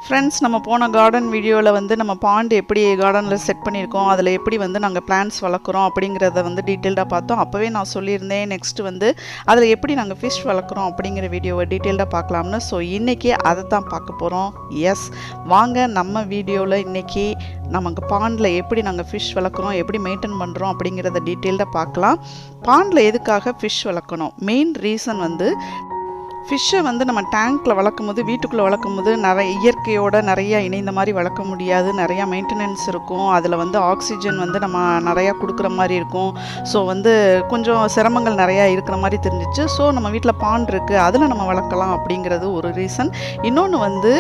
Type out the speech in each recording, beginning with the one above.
Friends, நம்ம போன garden வீடியோவில் வந்து நம்ம பாண்ட் எப்படி கார்டனில் செட் பண்ணியிருக்கோம், அதில் எப்படி வந்து நாங்கள் பிளான்ட்ஸ் வளர்க்குறோம் அப்படிங்கிறத வந்து டீட்டெயில்டாக பார்த்தோம். அப்போவே நான் சொல்லியிருந்தேன் நெக்ஸ்ட்டு வந்து அதில் எப்படி நாங்கள் ஃபிஷ் வளர்க்குறோம் அப்படிங்கிற வீடியோவை டீட்டெயில்டாக பார்க்கலாம்னு. ஸோ இன்றைக்கி அதை தான் பார்க்க போகிறோம். எஸ், வாங்க நம்ம வீடியோவில் இன்றைக்கி நமக்கு பாண்டில் எப்படி நாங்கள் ஃபிஷ் வளர்க்குறோம், எப்படி மெயின்டைன் பண்ணுறோம் அப்படிங்கிறத டீட்டெயில்டாக பார்க்கலாம். பாண்டில் எதுக்காக ஃபிஷ் வளர்க்கணும், மெயின் ரீசன் வந்து ஃபிஷ்ஷை வந்து நம்ம டேங்க்கில் வளர்க்கும் போது, வீட்டுக்குள்ளே வளர்க்கும் போது நிறைய இயற்கையோட நிறையா இணைந்த மாதிரி வளர்க்க முடியாது. நிறையா மெயின்டெனன்ஸ் இருக்கும். அதில் வந்து ஆக்சிஜன் வந்து நம்ம நிறையா கொடுக்குற மாதிரி இருக்கும். ஸோ வந்து கொஞ்சம் சிரமங்கள் நிறையா இருக்கிற மாதிரி தெரிஞ்சிச்சு. ஸோ நம்ம வீட்டில் பாண்ட் இருக்குது, அதில் நம்ம வளர்க்கலாம் அப்படிங்கிறது ஒரு ரீசன். இன்னொன்று வந்து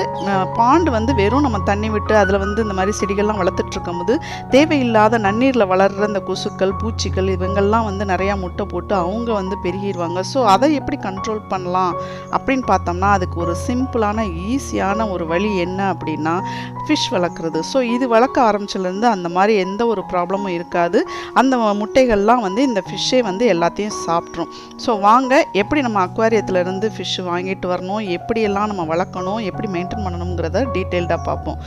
பாண்டு வந்து வெறும் நம்ம தண்ணி விட்டு அதில் வந்து இந்த மாதிரி செடிகள்லாம் வளர்த்துட்ருக்கும் போது தேவையில்லாத நன்னீரில் வளர்கிற இந்த கொசுக்கள், பூச்சிகள் இவங்கெல்லாம் வந்து நிறையா முட்டை போட்டு அவங்க வந்து பெருகிடுவாங்க. ஸோ அதை எப்படி கண்ட்ரோல் பண்ணலாம் அப்படின்னு பார்த்தோம்னா, அதுக்கு ஒரு சிம்பிளான ஈஸியான ஒரு வழி என்ன அப்படின்னா ஃபிஷ் வளர்க்குறது. ஸோ இது வளர்க்க ஆரம்பிச்சிலேருந்து அந்த மாதிரி எந்த ஒரு ப்ராப்ளமும் இருக்காது. அந்த முட்டைகள்லாம் வந்து இந்த ஃபிஷ்ஷே வந்து எல்லாத்தையும் சாப்பிட்ரும். ஸோ வாங்க எப்படி நம்ம அக்வாரியத்துலேருந்து ஃபிஷ் வாங்கிட்டு வரணும், எப்படியெல்லாம் நம்ம வளர்க்கணும், எப்படி மெயின்டைன் பண்ணணுங்கிறத டீட்டெயில்டாக பார்ப்போம்.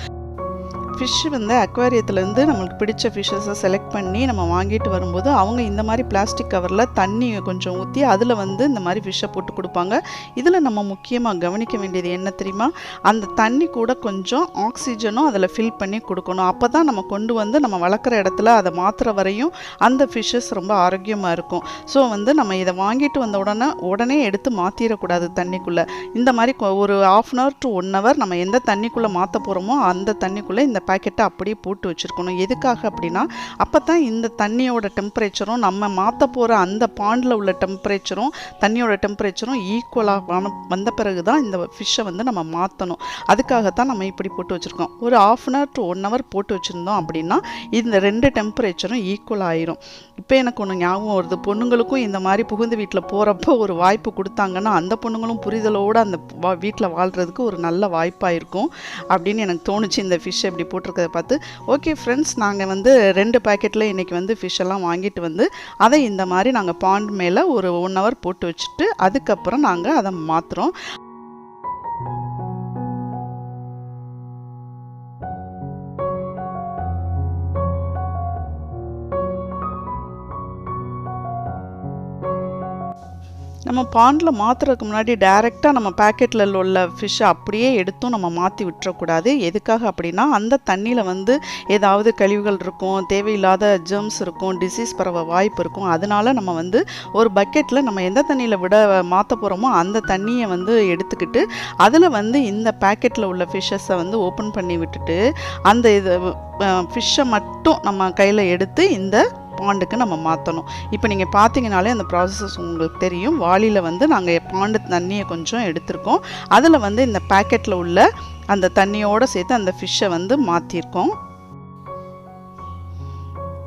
ஃபிஷ்ஷு வந்து அக்வாரியத்துலேருந்து நம்மளுக்கு பிடிச்ச ஃபிஷ்ஷஸை செலக்ட் பண்ணி நம்ம வாங்கிட்டு வரும்போது அவங்க இந்த மாதிரி பிளாஸ்டிக் கவரில் தண்ணி கொஞ்சம் ஊற்றி அதில் வந்து இந்த மாதிரி ஃபிஷ்ஷை போட்டு கொடுப்பாங்க. இதில் நம்ம முக்கியமாக கவனிக்க வேண்டியது என்ன தெரியுமா, அந்த தண்ணி கூட கொஞ்சம் ஆக்சிஜனும் அதில் ஃபில் பண்ணி கொடுக்கணும். அப்போ தான் நம்ம கொண்டு வந்து நம்ம வளர்க்குற இடத்துல அதை மாற்றுற வரையும் அந்த ஃபிஷ்ஷஸ் ரொம்ப ஆரோக்கியமாக இருக்கும். ஸோ வந்து நம்ம இதை வாங்கிட்டு வந்த உடனே எடுத்து மாற்றிடக்கூடாது தண்ணிக்குள்ளே. இந்த மாதிரி ஒரு 1/2 to 1 hour நம்ம எந்த தண்ணிக்குள்ளே மாற்ற போகிறோமோ அந்த தண்ணிக்குள்ளே இந்த பேக்கெட்டை அப்படியே போட்டு வச்சுருக்கணும். எதுக்காக அப்படின்னா, அப்போ தான் இந்த தண்ணியோட டெம்பரேச்சரும் நம்ம மாற்ற போகிற அந்த பாண்டில் உள்ள டெம்பரேச்சரும் தண்ணியோட டெம்பரேச்சரும் ஈக்குவலாக வந்த பிறகு தான் இந்த ஃபிஷ்ஷை வந்து நம்ம மாற்றணும். அதுக்காகத்தான் நம்ம இப்படி போட்டு வச்சுருக்கோம். ஒரு 1/2 to 1 hour போட்டு வச்சுருந்தோம் அப்படின்னா இந்த 2 டெம்பரேச்சரும் ஈக்குவல் ஆயிரும். இப்போ எனக்கு ஒன்று ஞாபகம் வருது, பொண்ணுங்களுக்கும் இந்த மாதிரி புகுந்து வீட்டில் போகிறப்போ ஒரு வாய்ப்பு கொடுத்தாங்கன்னா அந்த பொண்ணுங்களும் புரிதலோடு அந்த வீட்டில் வாழ்கிறதுக்கு ஒரு நல்ல வாய்ப்பாக இருக்கும் அப்படின்னு எனக்கு தோணுச்சு இந்த ஃபிஷ்ஷை இப்படி போட்டிருக்கிறத பார்த்து. ஓகே ஃப்ரெண்ட்ஸ், நாங்கள் வந்து 2 பேக்கெட்டில் இன்றைக்கி வந்து ஃபிஷ்ஷெல்லாம் வாங்கிட்டு வந்து அதை இந்த மாதிரி நாங்கள் பாண்ட் மேலே ஒரு 1 hour போட்டு வச்சுட்டு அதுக்கப்புறம் நாங்கள் அதை மாற்றுறோம். நம்ம பாண்டில் மாற்றுறதுக்கு முன்னாடி டைரெக்டாக நம்ம பேக்கெட்டில் உள்ள ஃபிஷ்ஷை அப்படியே எடுத்தும் நம்ம மாற்றி விட்டுறக்கூடாது. எதுக்காக அப்படின்னா, அந்த தண்ணியில் வந்து ஏதாவது கழிவுகள் இருக்கும், தேவையில்லாத ஜெர்ம்ஸ் இருக்கும், டிசீஸ் பரவ வாய்ப்பு இருக்கும். அதனால நம்ம வந்து ஒரு பக்கெட்டில் நம்ம எந்த தண்ணியில் மாற்ற போகிறோமோ அந்த தண்ணியை வந்து எடுத்துக்கிட்டு அதில் வந்து இந்த பேக்கெட்டில் உள்ள ஃபிஷ்ஷஸை வந்து ஓப்பன் பண்ணி விட்டுட்டு அந்த ஃபிஷ்ஷை மட்டும் நம்ம கையில் எடுத்து இந்த பாண்டுக்கு நம்ம மாற்றணும். இப்போ நீங்கள் பார்த்தீங்கனாலே அந்த ப்ராசஸ் உங்களுக்கு தெரியும். வாளியில் வந்து நாங்கள் பாண்டு தண்ணியை கொஞ்சம் எடுத்திருக்கோம். அதில் வந்து இந்த பேக்கெட்டில் உள்ள அந்த தண்ணியோடு சேர்த்து அந்த ஃபிஷ்ஷை வந்து மாற்றிருக்கோம்.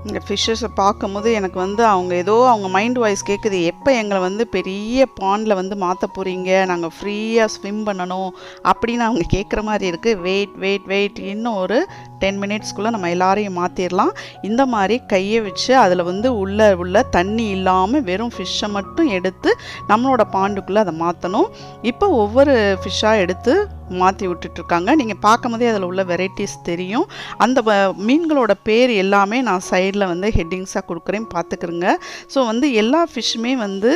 இந்த ஃபிஷ்ஷஸை பார்க்கும்போது எனக்கு வந்து அவங்க மைண்ட் வாய்ஸ் கேட்குது, எப்போ எங்களை வந்து பெரிய பாண்டில் வந்து மாற்ற போகிறீங்க, நாங்கள் ஃப்ரீயாக ஸ்விம் பண்ணணும் அப்படின்னு அவங்க கேட்குற மாதிரி இருக்குது. வெயிட் இன்னும் ஒரு 10 minutesக்குள்ளே நம்ம எல்லாரையும் மாற்றிடலாம். இந்த மாதிரி கையை வச்சு அதில் வந்து உள்ள தண்ணி இல்லாமல் வெறும் ஃபிஷ்ஷை மட்டும் எடுத்து நம்மளோட பாண்டுக்குள்ளே அதை மாற்றணும். இப்போ ஒவ்வொரு ஃபிஷ்ஷாக எடுத்து மாற்றி விட்டுட்ருக்காங்க. நீங்கள் பார்க்கும் போதே அதில் உள்ள வெரைட்டிஸ் தெரியும். அந்த மீன்களோட பேர் எல்லாமே நான் சைடில் வந்து ஹெட்டிங்ஸாக கொடுக்குறேன், பார்த்துக்குறேங்க. ஸோ வந்து எல்லா ஃபிஷ்ஷுமே வந்து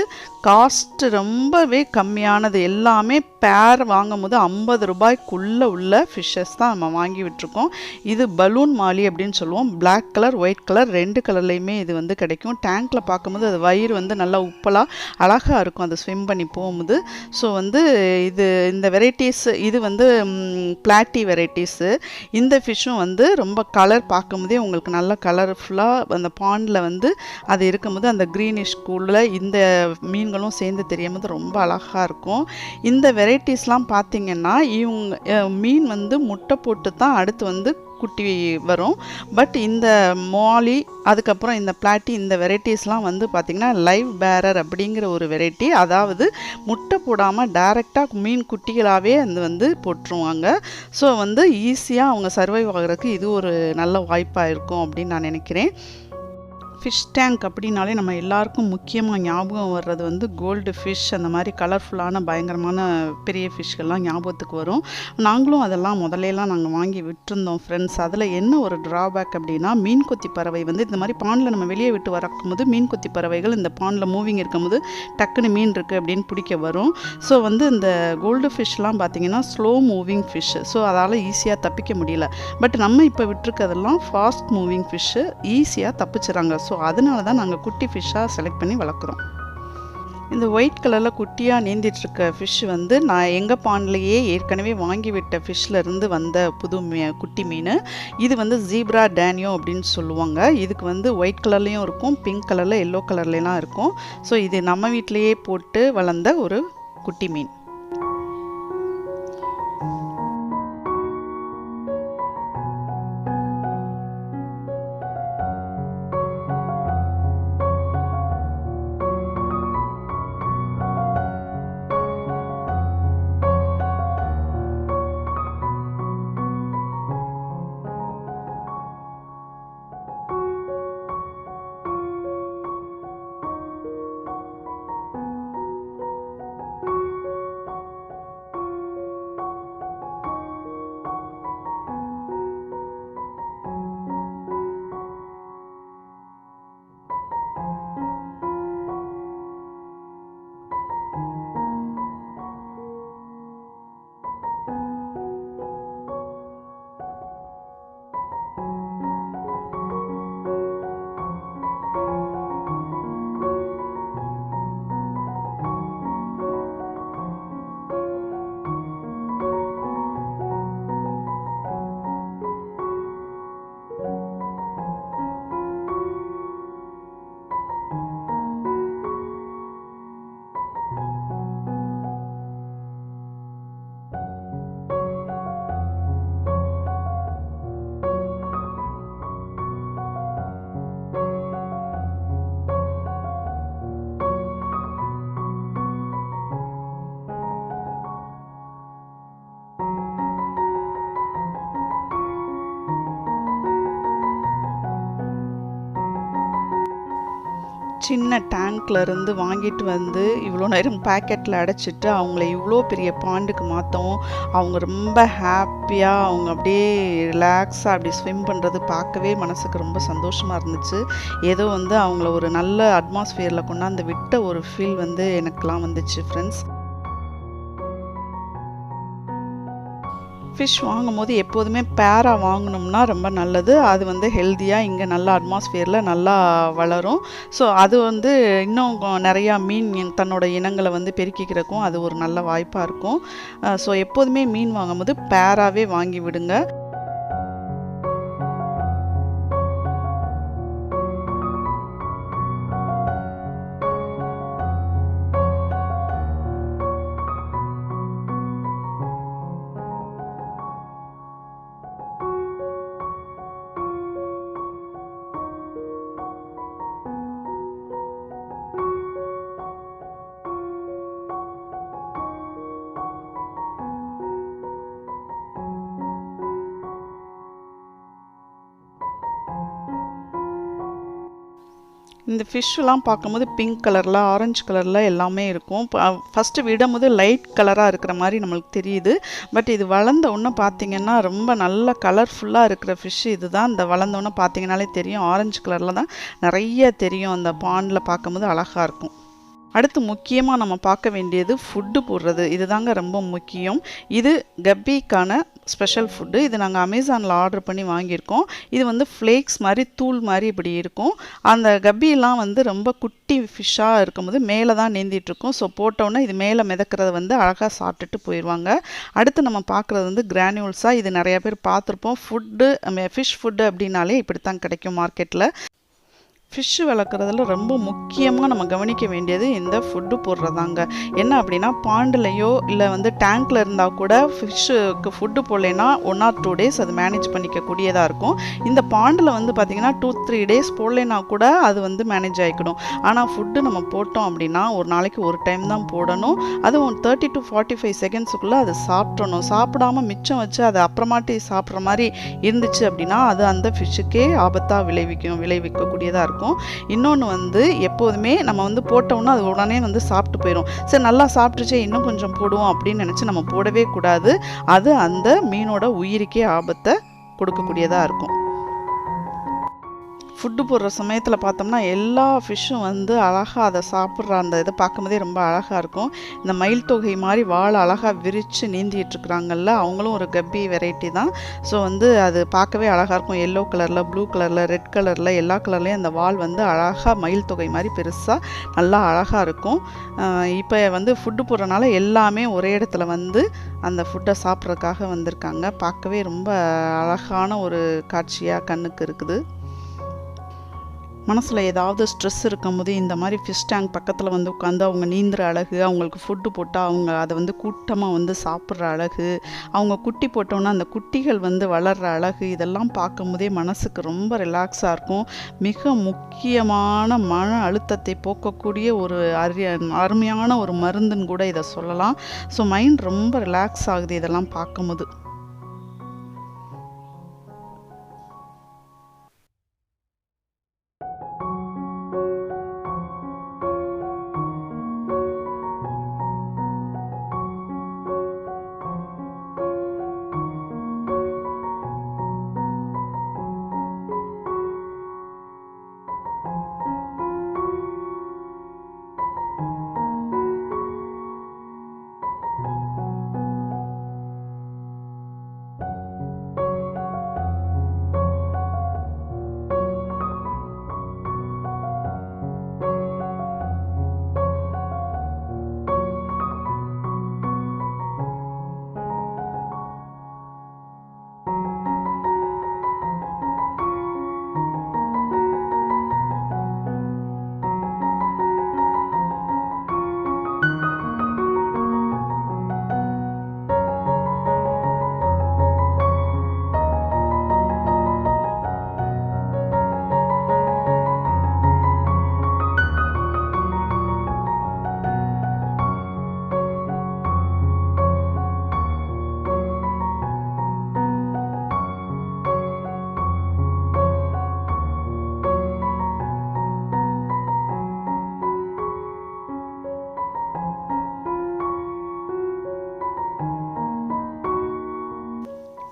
காஸ்ட்டு ரொம்பவே கம்மியானது. எல்லாமே பேர் வாங்கும் போது 50 ரூபாய்க்குள்ளே உள்ள ஃபிஷ்ஷஸ் தான் நம்ம வாங்கி விட்டுருக்கோம். இது பலூன் மாலி அப்படின்னு சொல்லுவோம். பிளாக் கலர், ஒயிட் கலர் 2 கலர்லேயுமே இது வந்து கிடைக்கும். டேங்க்கில் பார்க்கும்போது அது வயிறு வந்து நல்லா உப்பலாக அழகாக இருக்கும் அது ஸ்விம் பண்ணி போகும்போது. ஸோ வந்து இந்த வெரைட்டிஸ் இது வந்து பிளாட்டி வெரைட்டிஸு. இந்த ஃபிஷ்ஷும் வந்து ரொம்ப கலர் பார்க்கும்போதே உங்களுக்கு நல்ல கலர்ஃபுல்லாக அந்த பாண்டில் வந்து அது இருக்கும்போது அந்த க்ரீனிஷ் கூலில் இந்த மீன்களும் சேர்ந்து தெரியும் போது ரொம்ப அழகாக இருக்கும். இந்த வெரைட்டிஸ்லாம் பார்த்திங்கன்னா மீன் வந்து முட்டை போட்டு தான் அடுத்து வந்து குட்டி வரும். பட் இந்த மாலி, அதுக்கப்புறம் இந்த பிளாட்டி, இந்த வெரைட்டிஸ்லாம் வந்து பார்த்திங்கன்னா லைவ் பேரர் அப்படிங்கிற ஒரு வெரைட்டி. அதாவது முட்டை போடாமல் டைரெக்டாக மீன் குட்டிகளாகவே வந்து போட்டுருவாங்க. ஸோ வந்து ஈஸியாக அவங்க சர்வைவ் ஆகிறதுக்கு இது ஒரு நல்ல வாய்ப்பாக இருக்கும் அப்படின்னு நான் நினைக்கிறேன். ஃபிஷ் டேங்க் அப்படின்னாலே நம்ம எல்லாருக்கும் முக்கியமாக ஞாபகம் வர்றது வந்து கோல்டு ஃபிஷ், அந்த மாதிரி கலர்ஃபுல்லான பயங்கரமான பெரிய ஃபிஷ்கள்லாம் ஞாபகத்துக்கு வரும். நாங்களும் அதெல்லாம் முதலையெல்லாம் நாங்கள் வாங்கி விட்டுருந்தோம் ஃப்ரெண்ட்ஸ். அதில் என்ன ஒரு ட்ராபேக் அப்படின்னா, மீன் கொத்தி பறவை வந்து இந்த மாதிரி பாண்டில் நம்ம வெளியே விட்டு வரக்கும்போது மீன் கொத்தி பறவைகள் இந்த பாண்டில் மூவிங் இருக்கும்போது டக்குன்னு மீன் இருக்குது அப்படின்னு பிடிக்க வரும். ஸோ வந்து இந்த கோல்டு ஃபிஷ்லாம் பார்த்திங்கன்னா ஸ்லோ மூவிங் ஃபிஷ். ஸோ அதால் ஈஸியாக தப்பிக்க முடியல. பட் நம்ம இப்போ விட்டுருக்கிறதெல்லாம் ஃபாஸ்ட் மூவிங் ஃபிஷ்ஷு, ஈஸியாக தப்பிச்சுறாங்க. ஸோ அதனால தான் நாங்கள் குட்டி ஃபிஷ்ஷாக செலக்ட் பண்ணி வளர்க்குறோம். இந்த ஒயிட் கலரில் குட்டியாக நீந்திட்டுருக்க ஃபிஷ் வந்து நான் எங்கள் பாண்ட்லேயே ஏற்கனவே வாங்கி விட்ட ஃபிஷ்லேருந்து வந்த புது குட்டி மீன். இது வந்து ஜீப்ரா டேனியோ அப்படின்னு சொல்லுவாங்க. இதுக்கு வந்து ஒயிட் கலர்லேயும் இருக்கும், பிங்க் கலரில், எல்லோ கலர்லாம் இருக்கும். ஸோ இது நம்ம வீட்டிலையே போட்டு வளர்ந்த ஒரு குட்டி மீன். சின்ன டேங்க்லேருந்து வாங்கிட்டு வந்து இவ்வளோ நேரம் பேக்கெட்டில் அடைச்சிட்டு அவங்கள இவ்வளோ பெரிய பாண்டுக்கு மாற்றவும் அவங்க ரொம்ப ஹாப்பியாக அவங்க அப்படியே ரிலாக்ஸாக அப்படி ஸ்விம் பண்ணுறது பார்க்கவே மனசுக்கு ரொம்ப சந்தோஷமாக இருந்துச்சு. ஏதோ வந்து அவங்கள ஒரு நல்ல அட்மாஸ்ஃபியரில் கொண்டாந்து விட்ட ஒரு ஃபீல் வந்து எனக்கெலாம் வந்துச்சு ஃப்ரெண்ட்ஸ். ஃபிஷ் வாங்கும் போது எப்போதுமே பேராக வாங்கினோம்னா ரொம்ப நல்லது. அது வந்து ஹெல்த்தியாக இங்கே நல்ல அட்மாஸ்ஃபியரில் நல்லா வளரும். ஸோ அது வந்து இன்னும் நிறையா மீன் தன்னோட இனங்களை வந்து பெருக்கிக்கிறதுக்கும் அது ஒரு நல்ல வாய்ப்பாக இருக்கும். ஸோ எப்போதுமே மீன் வாங்கும்போது பேராகவே வாங்கி விடுங்க. இந்த ஃபிஷ்ஷெலாம் பார்க்கும்போது பிங்க் கலரில், ஆரஞ்சு கலரில் எல்லாமே இருக்கும். ஃபஸ்ட்டு விடும்போது லைட் கலராக இருக்கிற மாதிரி நம்மளுக்கு தெரியுது. பட் இது வளர்ந்த உடனே பார்த்திங்கன்னா ரொம்ப நல்ல கலர்ஃபுல்லாக இருக்கிற ஃபிஷ் இது தான். இந்த வளர்ந்த உடனே பார்த்திங்கனாலே தெரியும், ஆரஞ்சு கலரில் தான் நிறைய தெரியும். அந்த பாண்டில் பார்க்கும்போது அழகாக இருக்கும். அடுத்து முக்கியமாக நம்ம பார்க்க வேண்டியது ஃபுட்டு போடுறது. இது தாங்க ரொம்ப முக்கியம். இது கப்பிக்கான ஸ்பெஷல் ஃபுட்டு. இது நாங்கள் அமேசானில் ஆர்டர் பண்ணி வாங்கியிருக்கோம். இது வந்து ஃப்ளேக்ஸ் மாதிரி தூள் மாதிரி இப்படி இருக்கும். அந்த கப்பியெல்லாம் வந்து ரொம்ப குட்டி ஃபிஷ்ஷாக இருக்கும்போது மேலே தான் நீந்திட்டுருக்கும். ஸோ போட்டோன்னே இது மேலே மிதக்கிறத வந்து அழகாக சாப்பிட்டுட்டு போயிடுவாங்க. அடுத்து நம்ம பார்க்குறது வந்து கிரானியூல்ஸாக. இது நிறையா பேர் பார்த்துருப்போம். ஃபுட்டு, ஃபிஷ் ஃபுட்டு அப்படின்னாலே இப்படி தான் கிடைக்கும் மார்க்கெட்டில். ஃபிஷ்ஷு வளர்க்குறதுல ரொம்ப முக்கியமாக நம்ம கவனிக்க வேண்டியது இந்த ஃபுட்டு போடுறதாங்க. என்ன அப்படின்னா, பாண்டுலையோ இல்லை வந்து டேங்க்கில் இருந்தால் கூட ஃபிஷ்ஷுக்கு ஃபுட்டு போடலைன்னா 1 or 2 days அது மேனேஜ் பண்ணிக்கக்கூடியதாக இருக்கும். இந்த பாண்டில் வந்து பார்த்திங்கன்னா 2-3 days போடலைன்னா கூட அது வந்து மேனேஜ் ஆகிக்கணும். ஆனால் ஃபுட்டு நம்ம போட்டோம் அப்படின்னா ஒரு நாளைக்கு ஒரு டைம் தான் போடணும். அதுவும் 30 to 45 secondsக்குள்ளே அது சாப்பிட்றணும். சாப்பிடாமல் மிச்சம் வச்சு அதை அப்புறமாட்டி சாப்பிட்ற மாதிரி இருந்துச்சு அப்படின்னா அது அந்த ஃபிஷ்ஷுக்கே ஆபத்தாக விளைவிக்கக்கூடியதாக இருக்கும். இருக்கும். இன்னொன்று வந்து எப்போதுமே நம்ம வந்து போட்டோம்னா அது உடனே வந்து சாப்பிட்டு போயிடும். சரி நல்லா சாப்பிட்டுச்சே இன்னும் கொஞ்சம் போடுவோம் அப்படின்னு நினச்சி நம்ம போடவே கூடாது. அது அந்த மீனோட உயிருக்கே ஆபத்தை கொடுக்கக்கூடியதாக இருக்கும். ஃபுட்டு போடுற சமயத்தில் பார்த்தோம்னா எல்லா ஃபிஷ்ஷும் வந்து அழகாக அதை சாப்பிட்ற அந்த இதை பார்க்கும்போதே ரொம்ப அழகாக இருக்கும். இந்த மயில் தொகை மாதிரி வாழை அழகாக விரித்து நீந்திட்டுருக்குறாங்கல்ல, அவங்களும் ஒரு கப்பி வெரைட்டி தான். ஸோ வந்து அது பார்க்கவே அழகாக இருக்கும். எல்லோ கலரில், ப்ளூ கலரில், ரெட் கலரில், எல்லா கலர்லேயும் அந்த வால் வந்து அழகாக மயில் தொகை மாதிரி பெருசாக நல்லா அழகாக இருக்கும். இப்போ வந்து ஃபுட்டு போடுறனால எல்லாமே ஒரே இடத்துல வந்து அந்த ஃபுட்டை சாப்பிட்றதுக்காக வந்திருக்காங்க. பார்க்கவே ரொம்ப அழகான ஒரு காட்சியாக கண்ணுக்கு இருக்குது. மனசில் ஏதாவது ஸ்ட்ரெஸ் இருக்கும்போது இந்த மாதிரி ஃபிஷ் டேங்க் பக்கத்தில் வந்து உட்காந்து அவங்க நீந்துற அழகு, அவங்களுக்கு ஃபுட்டு போட்டால் அவங்க அதை வந்து கூட்டமாக வந்து சாப்பிட்ற அழகு, அவங்க குட்டி போட்டோன்னா அந்த குட்டிகள் வந்து வளர்கிற அழகு, இதெல்லாம் பார்க்கும்போதே மனசுக்கு ரொம்ப ரிலாக்ஸாக இருக்கும். மிக முக்கியமான மன அழுத்தத்தை போக்கக்கூடிய ஒரு அருமையான ஒரு மருந்துன்னு கூட இதை சொல்லலாம். ஸோ மைண்ட் ரொம்ப ரிலாக்ஸ் ஆகுது இதெல்லாம் பார்க்கும்போது.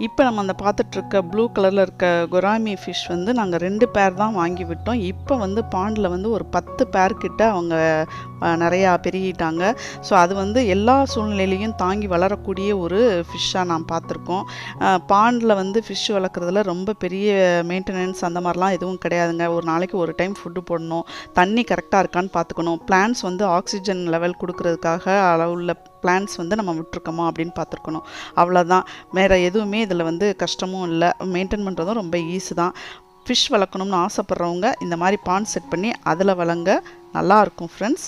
இப்போ நம்ம அந்த பார்த்துட்ருக்க ப்ளூ கலரில் இருக்க குராமி ஃபிஷ் வந்து நாங்கள் 2 பேர் தான் வாங்கி விட்டோம். இப்போ வந்து பாண்டில் வந்து ஒரு 10 பேர் கிட்ட அவங்க நிறையா பெருகிட்டாங்க. ஸோ அது வந்து எல்லா சூழ்நிலையிலையும் தாங்கி வளரக்கூடிய ஒரு ஃபிஷ்ஷாக நான் பார்த்துருக்கோம். பாண்டில் வந்து ஃபிஷ் வளர்க்குறதுல ரொம்ப பெரிய மெயின்டெனன்ஸ் அந்த மாதிரிலாம் எதுவும் கிடையாதுங்க. ஒரு நாளைக்கு ஒரு டைம் ஃபுட்டு போடணும், தண்ணி கரெக்டாக இருக்கான்னு பார்த்துக்கணும், பிளான்ட்ஸ் வந்து ஆக்சிஜன் லெவல் கொடுக்கறதுக்காக அளவுள்ள பிளான்ட்ஸ் வந்து நம்ம விட்டுருக்கோமா அப்படின்னு பார்த்துருக்கணும். அவ்வளோதான், வேறு எதுவுமே இதில் வந்து கஷ்டமும் இல்லை. மெயின்டைன் பண்ணுறதும் ரொம்ப ஈஸி தான். ஃபிஷ் வளர்க்கணும்னு ஆசைப்பட்றவங்க இந்த மாதிரி பாண்ட் செட் பண்ணி அதில் வளங்க, நல்லாயிருக்கும் ஃப்ரெண்ட்ஸ்.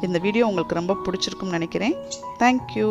இந்த வீடியோ உங்களுக்கு ரொம்ப பிடிச்சிருக்கும்னு நினைக்கிறேன். தேங்க்யூ.